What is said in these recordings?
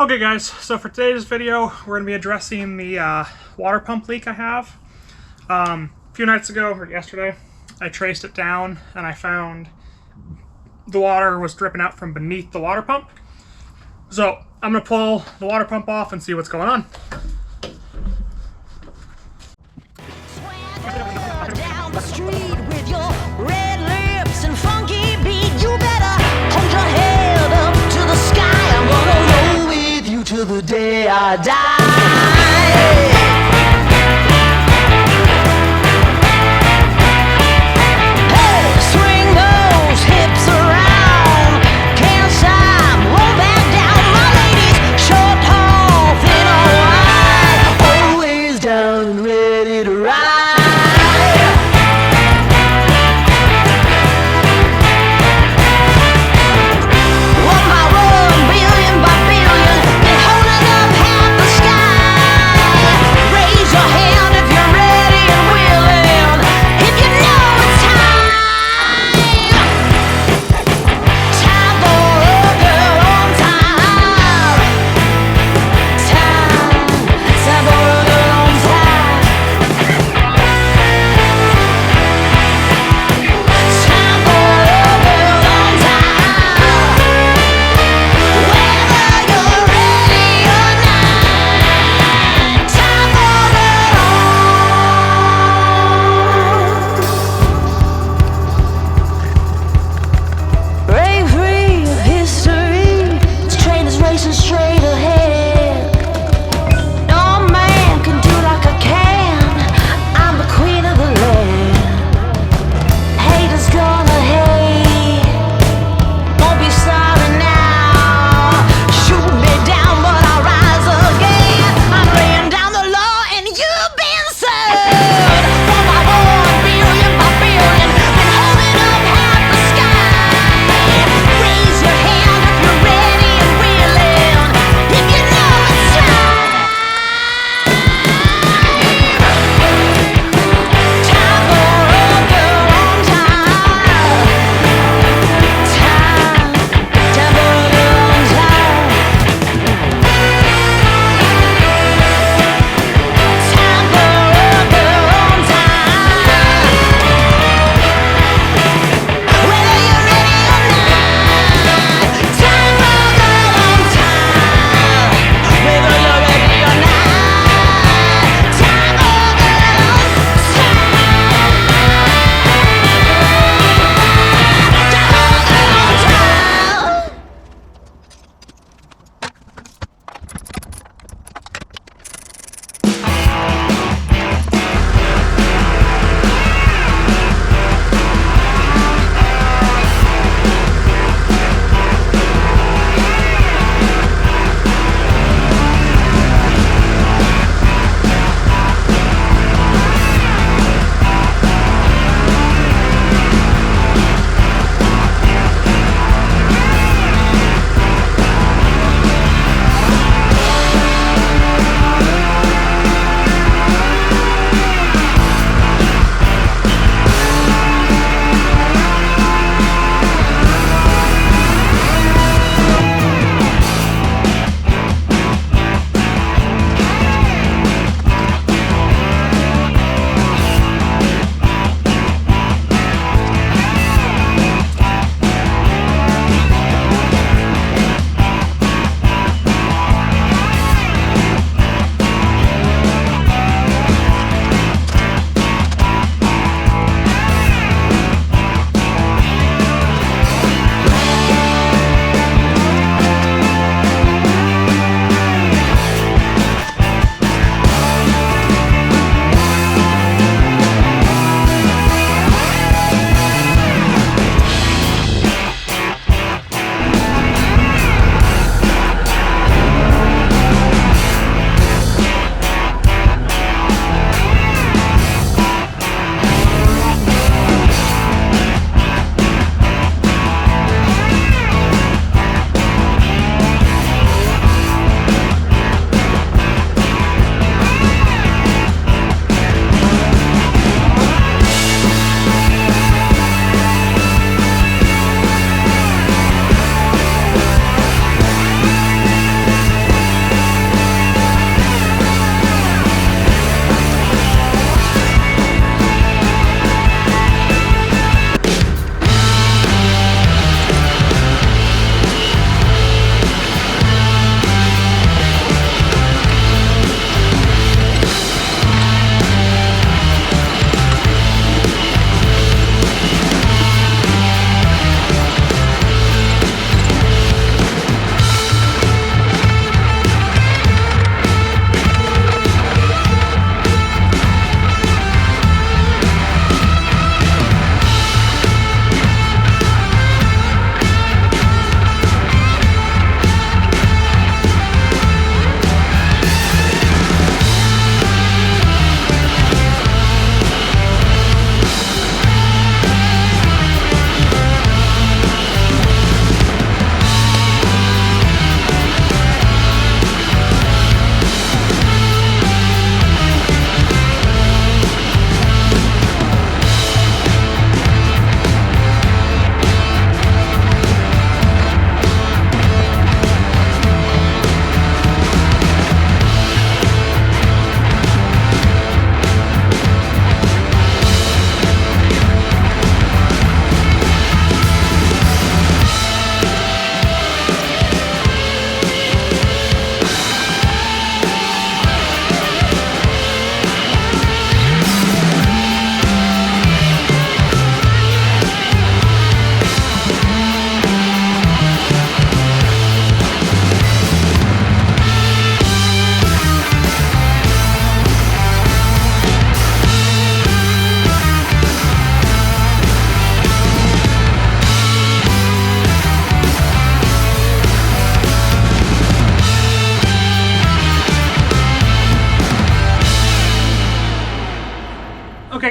Okay guys, so for today's video, we're going to be addressing the water pump leak I have. A few nights ago, or yesterday, I traced it down and I found the water was dripping out from beneath the water pump. So I'm going to pull the water pump off and see what's going on. Down the street with your red lips and funky beat, you better hold your head up to the sky. I'm gonna roll with you till the day I die. One by one, billion by billion, been holding up half the sky.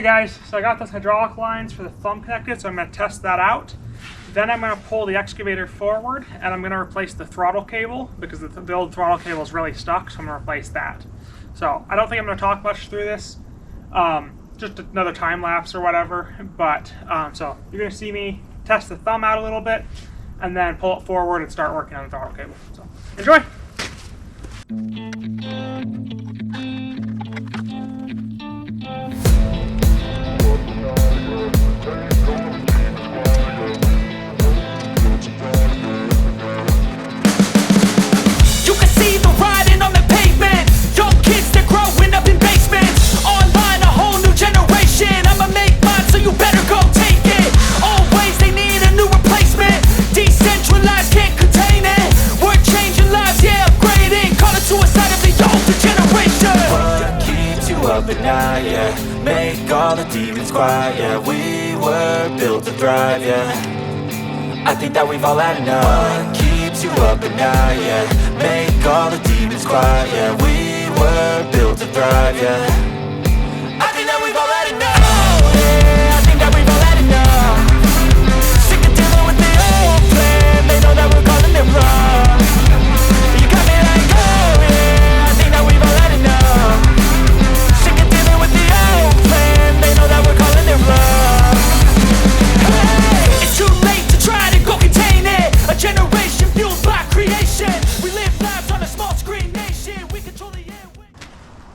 guys, so I got those hydraulic lines for the thumb connected, so I'm going to test that out. Then I'm going to pull the excavator forward, and I'm going to replace the throttle cable, because the old throttle cable is really stuck, so I'm going to replace that. So I don't think I'm going to talk much through this, just another time lapse or whatever, but so you're going to see me test the thumb out a little bit, and then pull it forward and start working on the throttle cable. So enjoy! At night, yeah. Make all the demons quiet, yeah. We were built to thrive, yeah. I think that we've all had enough. What keeps you up at night, yeah. Make all the demons quiet, yeah. We were built to thrive, yeah. I think that we've all had enough. Oh, yeah, I think that we've all had enough. Sick of dealing with the old plan. They know that we're calling it wrong. You got me like, oh yeah, I think that we've all had enough. They know that we're calling it love. Hey, it's too late to try to go contain it. A generation fueled by creation. We live lives on a small screen nation. We control the airway.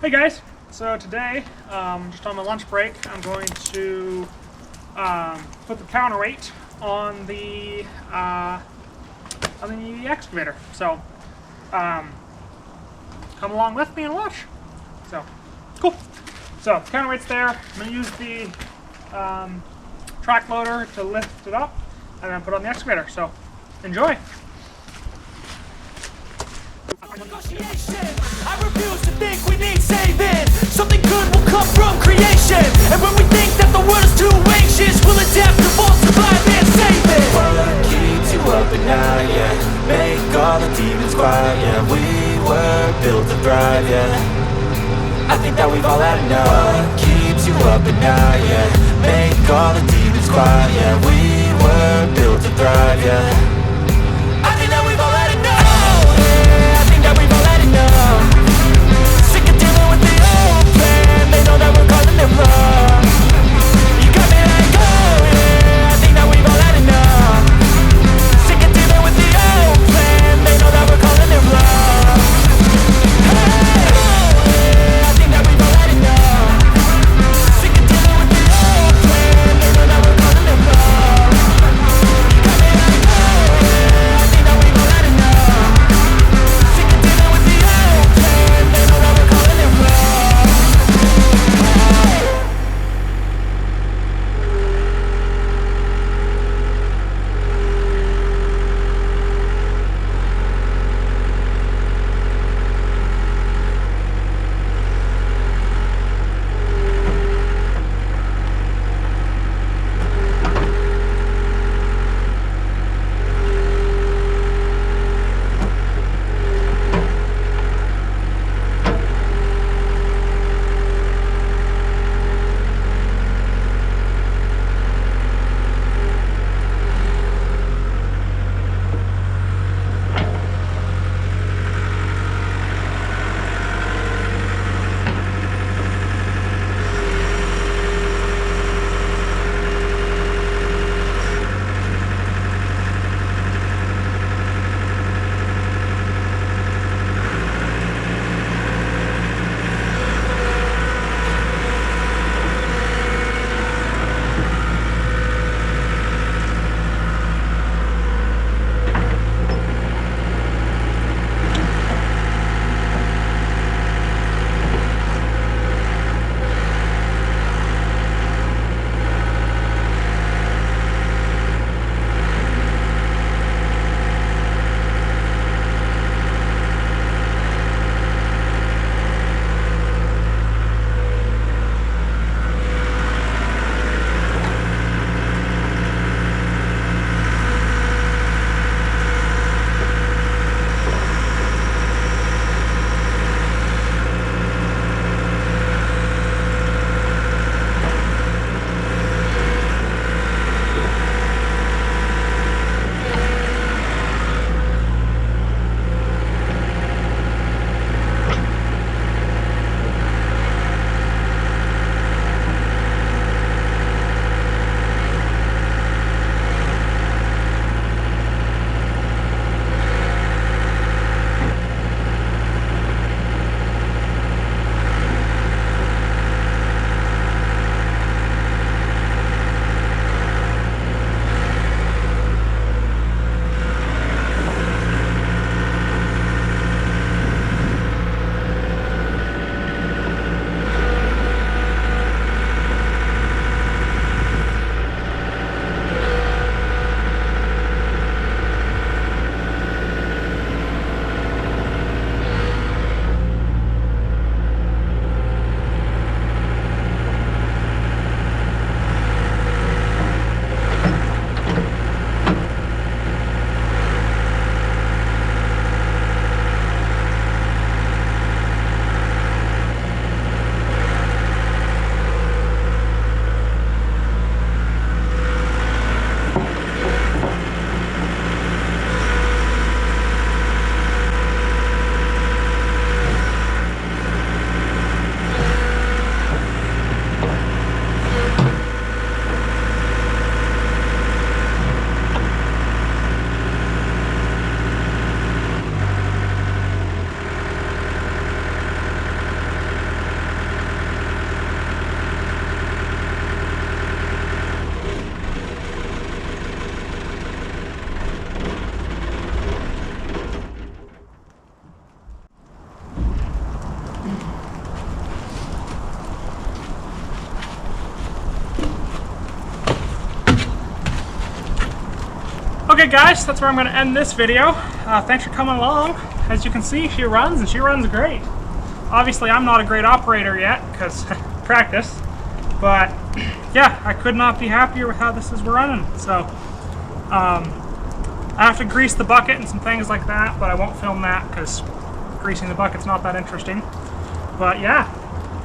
Hey guys, so today, just on my lunch break, I'm going to put the counterweight on the excavator. So come along with me and watch. So cool. So the counterweight's there. I'm going to use the track loader to lift it up and then put it on the excavator. So enjoy. I refuse to think we need saving. Something good will come from creation. And when we think that the world is too anxious, we'll adapt to both survive and save it. What keeps you up at night, yeah. Make all the demons quiet, yeah. We were built to thrive, yeah. I think that we've all had enough. What keeps you up at night, yeah. Make all the demons quiet, yeah. We were built to thrive, yeah. I think that we've all had enough. Oh, yeah, I think that we've all had enough. Sick of dealing with the old plan. They know that we're calling it wrong. You got me like, oh yeah, I think that we've all had enough. Sick of dealing with the old plan. They know that we're calling it wrong. Okay guys, that's where I'm going to end this video. Thanks for coming along. As you can see, she runs, and she runs great. Obviously, I'm not a great operator yet, because practice. But, yeah, I could not be happier with how this is running. So, I have to grease the bucket and some things like that, but I won't film that, because greasing the bucket's not that interesting. But, yeah,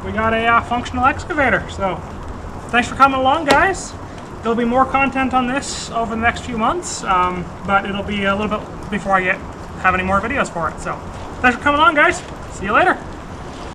we got a functional excavator. So, thanks for coming along, guys. There'll be more content on this over the next few months, but it'll be a little bit before I have any more videos for it. So, thanks for coming on, guys. See you later.